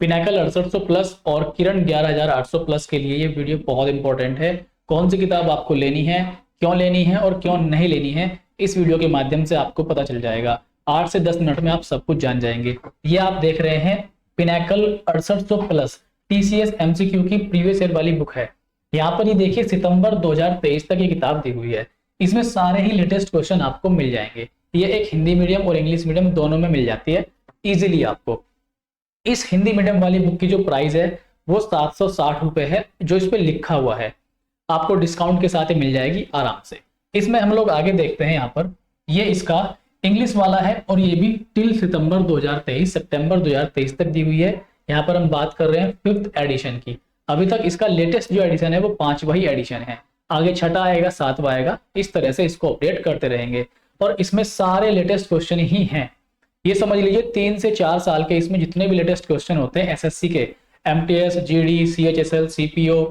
Pinnacle 6800 plus और किरण 11800 plus के लिए ये वीडियो बहुत इंपॉर्टेंट है। कौन सी किताब आपको लेनी है, क्यों लेनी है और क्यों नहीं लेनी है, इस वीडियो के माध्यम से आपको पता चल जाएगा। 8 से 10 मिनट में आप सब कुछ जान जाएंगे। ये आप देख रहे हैं पिनाकल 6800 प्लस टीसीएस एमसीक्यू की प्रीवियस ईयर वाली बुक है। यहाँ पर ये देखिए सितंबर 2023 तक ये किताब दी हुई है। इसमें सारे ही लेटेस्ट क्वेश्चन आपको मिल जाएंगे। ये एक हिंदी मीडियम और इंग्लिश मीडियम दोनों में मिल जाती है इजीली आपको। इस हिंदी मीडियम वाली बुक की जो प्राइस है वो 760 रुपए है, जो इस पे लिखा हुआ है। आपको डिस्काउंट के साथ ही मिल जाएगी आराम से। इसमें हम लोग आगे देखते हैं। यहाँ पर ये इसका इंग्लिश वाला है और ये भी टिल सितंबर 2023 सितंबर 2023 तक दी हुई है। यहाँ पर हम बात कर रहे हैं 5th एडिशन की। अभी तक इसका लेटेस्ट जो एडिशन है वो 5वां ही एडिशन है। आगे 6ठा आएगा, 7वां आएगा, इस तरह से इसको अपडेट करते रहेंगे। और इसमें सारे लेटेस्ट क्वेश्चन ही हैं। ये समझ लीजिए 3 से 4 साल के इसमें जितने भी लेटेस्ट क्वेश्चन होते हैं एसएससी के, MTS, GD, CHSL, CPO,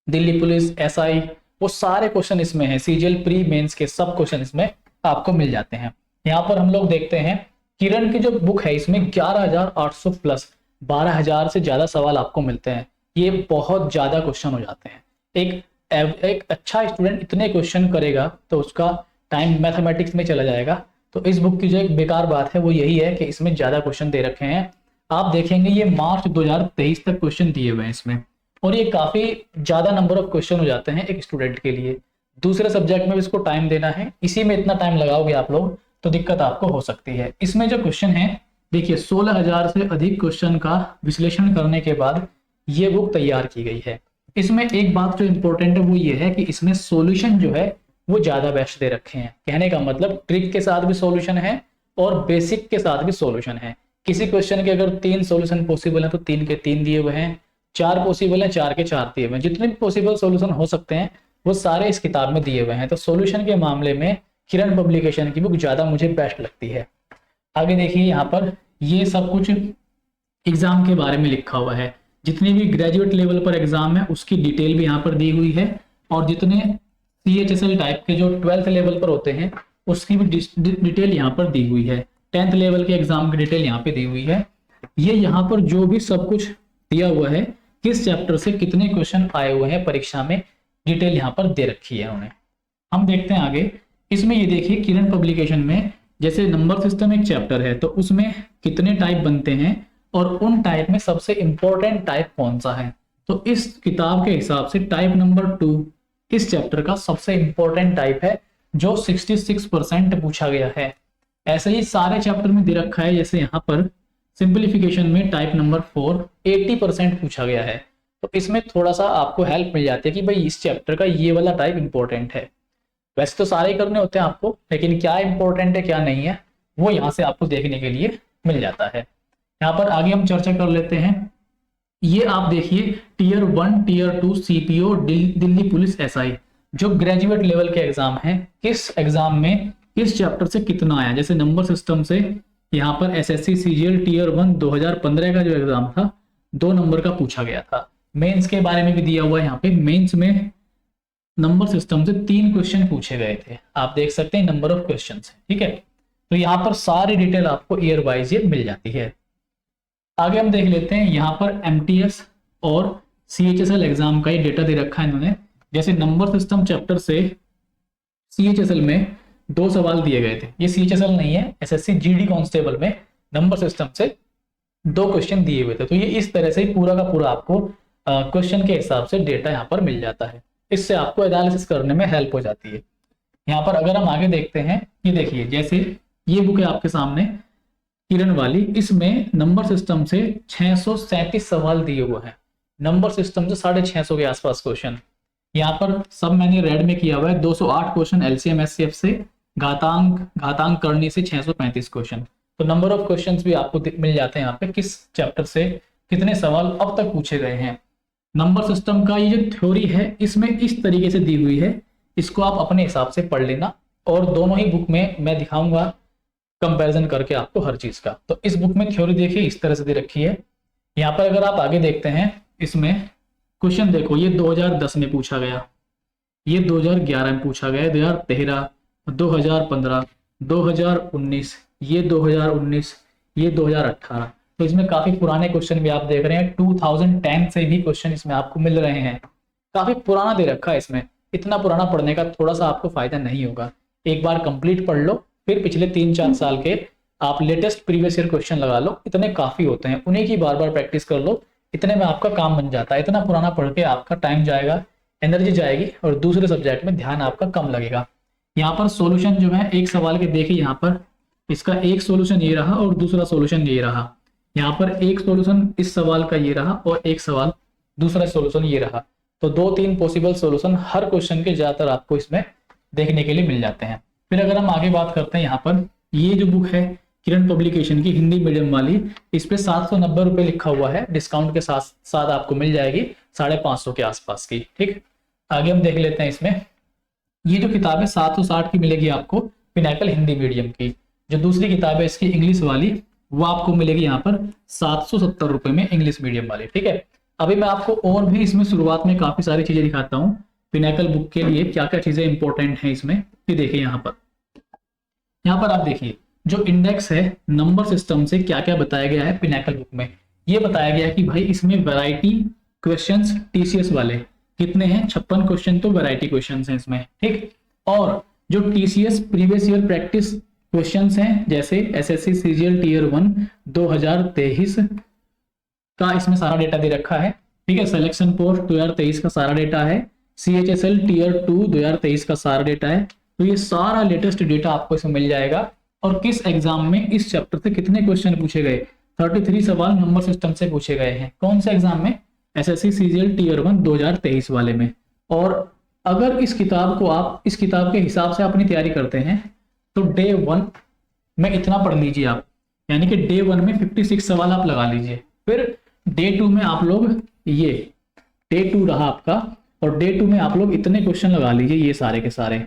Delhi police, SI, वो सारे क्वेश्चन इसमें हैं। सीजीएल प्री मेंस के सब क्वेश्चन इसमें आपको मिल जाते हैं। यहाँ पर हम लोग देखते हैं किरण की जो बुक है इसमें 11800 प्लस 12000 से ज्यादा सवाल आपको मिलते हैं। ये बहुत ज्यादा क्वेश्चन हो जाते हैं। एक अच्छा स्टूडेंट इतने क्वेश्चन करेगा तो उसका टाइम मैथमेटिक्स में चला जाएगा। तो इस बुक की जो एक बेकार बात है वो यही है कि इसमें ज्यादा क्वेश्चन दे रखे हैं। आप देखेंगे ये मार्च 2023 तक क्वेश्चन दिए हुए हैं इसमें, और ये काफी ज्यादा नंबर ऑफ क्वेश्चन हो जाते हैं एक स्टूडेंट के लिए। दूसरे सब्जेक्ट में भी इसको टाइम देना है, इसी में इतना टाइम लगाओगे आप लोग तो दिक्कत आपको हो सकती है। इसमें जो क्वेश्चन है देखिए 16000 से अधिक क्वेश्चन का विश्लेषण करने के बाद ये बुक तैयार की गई है। इसमें एक बात जो इंपॉर्टेंट है वो ये है कि इसमें सॉल्यूशन जो है वो ज्यादा बेस्ट दे रखे हैं। कहने का मतलब ट्रिक के साथ भी सॉल्यूशन है और बेसिक के साथ भी सॉल्यूशन है। किसी क्वेश्चन के अगर 3 सॉल्यूशन पॉसिबल है तो 3 के 3 दिए हुए हैं, 4 पॉसिबल है 4 के 4 दिए हुए हैं। जितने भी पॉसिबल सॉल्यूशन हो सकते हैं वो सारे इस किताब में दिए हुए हैं। तो सॉल्यूशन के मामले में किरण पब्लिकेशन की बुक ज्यादा मुझे बेस्ट लगती है। आगे देखिए यहाँ पर ये सब कुछ एग्जाम के बारे में लिखा हुआ है। जितने भी ग्रेजुएट लेवल पर एग्जाम है उसकी डिटेल भी यहाँ पर दी हुई है, और जितने सीएचएसएल टाइप के जो 12th लेवल पर होते हैं उसकी भी डिटेल यहाँ पर दी हुई है। 10th लेवल के एग्जाम की डिटेल यहाँ पे दी हुई है। ये यहाँ पर जो भी सब कुछ दिया हुआ है, किस चैप्टर से कितने क्वेश्चन आए हुए हैं परीक्षा में, डिटेल यहाँ पर दे रखी है उन्हें। हम देखते हैं आगे। इसमें ये देखिए किरण पब्लिकेशन में जैसे नंबर सिस्टम एक चैप्टर है तो उसमें कितने टाइप बनते हैं और उन टाइप में सबसे इंपॉर्टेंट टाइप कौन सा है। तो इस किताब के हिसाब से टाइप नंबर 2 इस चैप्टर का सबसे इंपॉर्टेंट टाइप है, जो 66% पूछा गया है। ऐसे ही सारे चैप्टर में दे रखा है। जैसे यहाँ पर सिंप्लीफिकेशन में टाइप नंबर 4 80% पूछा गया है। तो इसमें थोड़ा सा आपको हेल्प मिल जाती है कि भाई इस चैप्टर का ये वाला टाइप इंपॉर्टेंट है। वैसे तो सारे ही करने होते हैं आपको, लेकिन क्या इंपॉर्टेंट है क्या नहीं है वो यहाँ से आपको देखने के लिए मिल जाता है। यहाँ पर आगे हम चर्चा कर लेते हैं। ये आप देखिए tier 1 tier 2 CPO Delhi police SI जो ग्रेजुएट लेवल के एग्जाम है, किस एग्जाम में किस चैप्टर से कितना आया। जैसे नंबर सिस्टम से यहाँ पर एसएससी सीजीएल टीयर 1 2015 का जो एग्जाम था 2 नंबर का पूछा गया था। मेंस के बारे में भी दिया हुआ है यहाँ पे। मेंस में नंबर सिस्टम से 3 क्वेश्चन पूछे गए थे। आप देख सकते हैं नंबर ऑफ क्वेश्चन है, ठीक है। तो यहाँ पर सारी डिटेल आपको ईयर वाइज ये मिल जाती है। आगे हम देख लेते हैं। यहाँ पर एमटीएस और सीएचएसएल एग्जाम का ही डेटा दे रखा है इन्होंने। जैसे नंबर सिस्टम चैप्टर से सीएचएसएल में 2 सवाल दिए गए थे। ये सीएचएसएल नहीं है, एसएससी जीडी कांस्टेबल में नंबर सिस्टम से 2 क्वेश्चन दिए हुए थे। तो ये इस तरह से ही पूरा का पूरा आपको क्वेश्चन के हिसाब से डेटा यहाँ पर मिल जाता है। इससे आपको एनालिसिस करने में हेल्प हो जाती है। यहाँ पर अगर हम आगे देखते हैं, ये देखिए जैसे ये बुक है आपके सामने किरण वाली, इसमें नंबर सिस्टम से 637 सवाल दिए हुए हैं। नंबर सिस्टम से 650 के आसपास क्वेश्चन। यहाँ पर सब मैंने रेड में किया हुआ है। 208 क्वेश्चन एलसीएम एचसीएफ से, घातांक करनी से 635 क्वेश्चन। तो नंबर ऑफ क्वेश्चंस भी आपको मिल जाते हैं यहाँ पे, किस चैप्टर से कितने सवाल अब तक पूछे गए हैं। नंबर सिस्टम का ये जो थ्योरी है इसमें इस तरीके से दी हुई है, इसको आप अपने हिसाब से पढ़ लेना। और दोनों ही बुक में मैं दिखाऊंगा कंपैरिजन करके आपको हर चीज का। तो इस बुक में थ्योरी देखिए इस तरह से दे रखी है। यहाँ पर अगर आप आगे देखते हैं इसमें क्वेश्चन देखो, ये 2010 में पूछा गया, ये 2011 में पूछा गया, 2013, 2015, 2019, ये 2019, ये 2018। तो इसमें काफी पुराने क्वेश्चन भी आप देख रहे हैं, 2010 से भी क्वेश्चन इसमें आपको मिल रहे हैं। काफी पुराना दे रखा है इसमें, इतना पुराना पढ़ने का थोड़ा सा आपको फायदा नहीं होगा। एक बार कंप्लीट पढ़ लो, फिर पिछले 3-4 साल के आप लेटेस्ट प्रीवियस ईयर क्वेश्चन लगा लो, इतने काफी होते हैं, उन्हीं की बार बार प्रैक्टिस कर लो, इतने में आपका काम बन जाता है। इतना पुराना पढ़ के आपका टाइम जाएगा, एनर्जी जाएगी और दूसरे सब्जेक्ट में ध्यान आपका कम लगेगा। यहाँ पर सॉल्यूशन जो है एक सवाल के देखिए, यहाँ पर इसका एक सॉल्यूशन ये रहा और दूसरा सॉल्यूशन ये रहा। यहाँ पर एक सॉल्यूशन इस सवाल का ये रहा और एक सवाल दूसरा सॉल्यूशन ये रहा। तो 2-3 पॉसिबल सॉल्यूशन हर क्वेश्चन के ज्यादातर आपको इसमें देखने के लिए मिल जाते हैं। फिर अगर हम आगे बात करते हैं, यहाँ पर ये जो बुक है किरण पब्लिकेशन की हिंदी मीडियम वाली, इस पे 790 रुपये लिखा हुआ है, डिस्काउंट के साथ साथ आपको मिल जाएगी 550 के आसपास की। ठीक, आगे हम देख लेते हैं इसमें ये जो किताब है 760 की मिलेगी आपको पिनाकल हिंदी मीडियम की। जो दूसरी किताब है इसकी इंग्लिश वाली, वो आपको मिलेगी यहाँ पर 770 रुपये में इंग्लिश मीडियम वाली। ठीक है, अभी मैं आपको और भी इसमें शुरुआत में काफी सारी चीजें दिखाता हूँ पिनाकल बुक के लिए, क्या क्या चीजें इंपॉर्टेंट है इसमें। ये देखिए यहाँ पर आप देखिए जो इंडेक्स है नंबर सिस्टम से क्या क्या बताया गया है पिनाकल बुक में। ये बताया गया कि भाई इसमें वैरायटी क्वेश्चंस टीसीएस वाले कितने हैं, 56 क्वेश्चन तो वैरायटी क्वेश्चंस हैं इसमें। ठीक, और जो TCS previous year practice questions हैं जैसे एसएससी सीजीएल टीयर 1 2023 का इसमें सारा डेटा दे रखा है। ठीक है, सिलेक्शन पोस्ट 2023 का सारा डेटा है, सीएचएसएल टीयर 2 2023 का सारा डेटा है। तो ये सारा लेटेस्ट डेटा आपको इसमें मिल जाएगा। और किस एग्जाम में इस चैप्टर से कितने क्वेश्चन पूछे गए, 33 सवाल नंबर सिस्टम से पूछे गए हैं। कौन से एग्जाम में, एसएससी सीजीएल टीयर 1 2023 वाले में। और अगर इस किताब को आप इस किताब के हिसाब से अपनी तैयारी करते हैं तो डे 1 में इतना पढ़ लीजिए आप, यानी कि डे 1 में 56 सवाल आप लगा लीजिए। फिर डे 2 में आप लोग ये डे 2 रहा आपका, और डे 2 में आप लोग इतने क्वेश्चन लगा लीजिए ये सारे के सारे।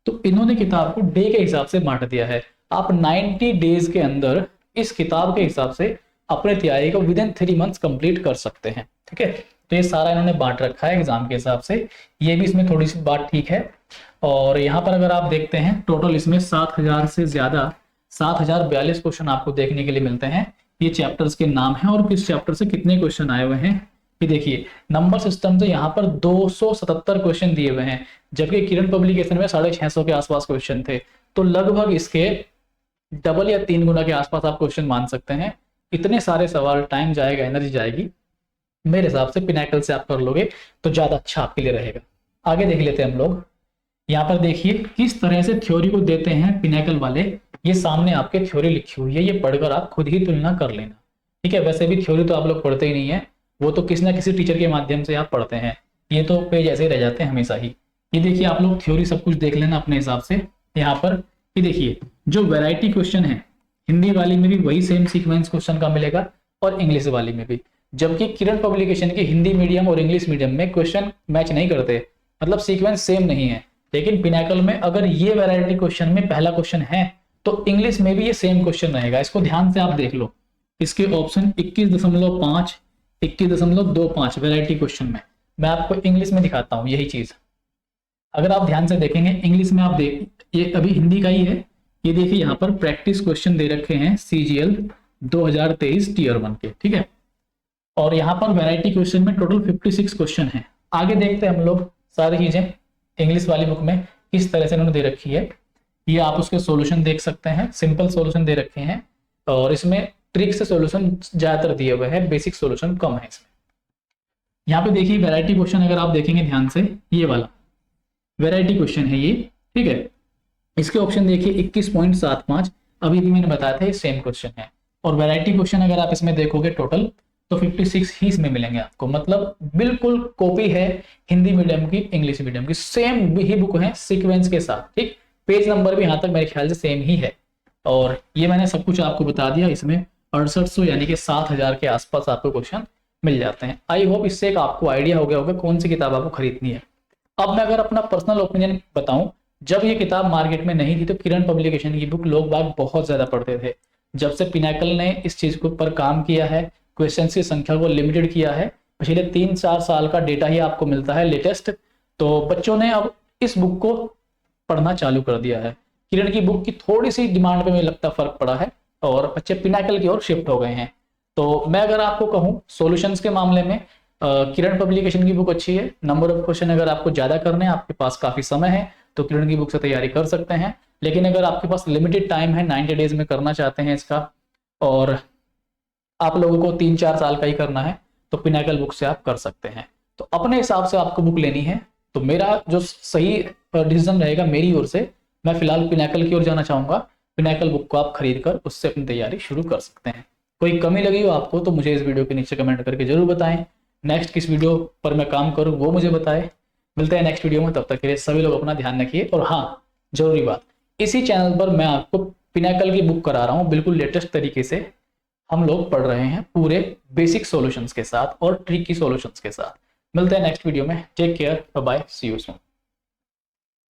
तो इन्होंने किताब को डे के हिसाब से बांट दिया है। आप 90 डेज के अंदर इस किताब के हिसाब से अपने तैयारी को विद इन 3 मंथ्स कंप्लीट कर सकते हैं। ठीक है, तो ये सारा इन्होंने बांट रखा है एग्जाम के हिसाब से, ये भी इसमें थोड़ी सी बात ठीक है। और यहाँ पर अगर आप देखते हैं टोटल इसमें 7000 से ज्यादा 7042 क्वेश्चन आपको देखने के लिए मिलते हैं। ये चैप्टर्स के नाम हैं और किस चैप्टर से कितने क्वेश्चन आए हुए हैं। ये देखिए नंबर सिस्टम से यहाँ पर 277 क्वेश्चन दिए हुए हैं, जबकि किरण पब्लिकेशन में 650 के आसपास क्वेश्चन थे। तो लगभग इसके डबल या 3 गुना के आसपास आप क्वेश्चन मान सकते हैं। इतने सारे सवाल, टाइम जाएगा, एनर्जी जाएगी। मेरे हिसाब से पिनाकल से आप कर लोगे तो ज्यादा अच्छा आपके लिए रहेगा। आगे देख लेते हैं हम लोग। यहाँ पर देखिए किस तरह से थ्योरी को देते हैं पिनाकल वाले। ये सामने आपके थ्योरी लिखी हुई है, ये पढ़कर आप खुद ही तुलना कर लेना। ठीक है, वैसे भी थ्योरी तो आप लोग पढ़ते ही नहीं है, वो तो किसी ना किसी टीचर के माध्यम से आप पढ़ते हैं। ये तो पेज ऐसे ही रह जाते हैं हमेशा ही। ये देखिए आप लोग थ्योरी सब कुछ देख लेना अपने हिसाब से। यहाँ पर ये देखिए जो वैरायटी क्वेश्चन है हिंदी वाली में भी वही सेम सीक्वेंस क्वेश्चन का मिलेगा और इंग्लिश वाली में भी, जबकि किरण पब्लिकेशन की हिंदी मीडियम और इंग्लिश मीडियम में क्वेश्चन मैच नहीं करते, मतलब सीक्वेंस सेम नहीं है। लेकिन पिनाकल में अगर ये वैरायटी क्वेश्चन में पहला क्वेश्चन है तो इंग्लिश में भी ये सेम क्वेश्चन रहेगा। इसको ध्यान से आप देख लो, इसके ऑप्शन 21.5 21.25 वैरायटी क्वेश्चन में। मैं आपको इंग्लिश में दिखाता हूँ यही चीज। अगर आप ध्यान से देखेंगे इंग्लिश में, आप देख ये अभी हिंदी का ही है, ये देखिए यहाँ पर प्रैक्टिस क्वेश्चन दे रखे हैं सीजीएल 2023 टीयर 1 के। ठीक है, और यहाँ पर वैरायटी क्वेश्चन में टोटल 56 क्वेश्चन है। आगे देखते हैं हम लोग सारी चीजें इंग्लिश वाली बुक में किस तरह से इन्होंने दे रखी है। ये आप उसके सॉल्यूशन देख सकते हैं, सिंपल सॉल्यूशन दे रखे हैं और इसमें ट्रिक से सॉल्यूशन ज्यादातर दिए हुए हैं, बेसिक सॉल्यूशन कम है इसमें। यहाँ पे देखिए वैरायटी क्वेश्चन अगर आप देखेंगे ध्यान से, ये वाला वैरायटी क्वेश्चन है ये। ठीक है, इसके ऑप्शन देखिए 21.75, अभी भी मैंने बताया था ये सेम क्वेश्चन है। और वैरायटी क्वेश्चन अगर आप इसमें देखोगे टोटल तो 56 ही इसमें मिलेंगे आपको, मतलब बिल्कुल कॉपी है हिंदी मीडियम की इंग्लिश मीडियम की, सेम ही बुक है सीक्वेंस के साथ। ठीक, पेज नंबर भी यहाँ तक मेरे ख्याल से सेम ही है। और ये मैंने सब कुछ आपको बता दिया। इसमें 6800 यानी कि 7000 के आसपास आपको क्वेश्चन मिल जाते हैं। आई होप इससे एक आपको आइडिया हो गया होगा कौन सी किताब आपको खरीदनी है। अब मैं अगर अपना पर्सनल ओपिनियन बताऊं, जब ये किताब मार्केट में नहीं थी तो किरण पब्लिकेशन की बुक लोग बाग बहुत ज्यादा पढ़ते थे। जब से पिनाकल ने इस चीज के ऊपर काम किया है, क्वेश्चंस की संख्या को लिमिटेड किया है, पिछले 3-4 साल का डेटा ही आपको मिलता है लेटेस्ट, तो बच्चों ने अब इस बुक को पढ़ना चालू कर दिया है। किरण की बुक की थोड़ी सी डिमांड पे मुझे लगता फर्क पड़ा है और बच्चे पिनाकल की ओर शिफ्ट हो गए हैं। तो मैं अगर आपको कहूँ सॉल्यूशंस के मामले में किरण पब्लिकेशन की बुक अच्छी है। नंबर ऑफ क्वेश्चन अगर आपको ज्यादा करने हैं, आपके पास काफी समय है, तो किरण की बुक से तैयारी कर सकते हैं। लेकिन अगर आपके पास लिमिटेड टाइम है, 90 डेज में करना चाहते हैं इसका, और आप लोगों को 3-4 साल का ही करना है, तो पिनाकल बुक से आप कर सकते हैं। तो अपने हिसाब से आपको बुक लेनी है। तो मेरा जो सही डिसीजन रहेगा मेरी ओर से, मैं फिलहाल पिनाकल की ओर जाना चाहूंगा। पिनाकल बुक को आप खरीद कर उससे अपनी तैयारी शुरू कर सकते हैं। कोई कमी लगी हो आपको तो मुझे इस वीडियो के नीचे कमेंट करके जरूर बताएं। नेक्स्ट किस वीडियो पर मैं काम करूं वो मुझे बताएं। मिलते हैं नेक्स्ट वीडियो में, तब तक के लिए सभी लोग अपना ध्यान रखिए। और हाँ, जरूरी बात, इसी चैनल पर मैं आपको पिनाकल की बुक करा रहा हूँ बिल्कुल लेटेस्ट तरीके से। हम लोग पढ़ रहे हैं पूरे बेसिक सॉल्यूशंस के साथ और ट्रिकी सॉल्यूशंस के साथ। मिलते हैं नेक्स्ट वीडियो में। Take care, bye bye, see you soon.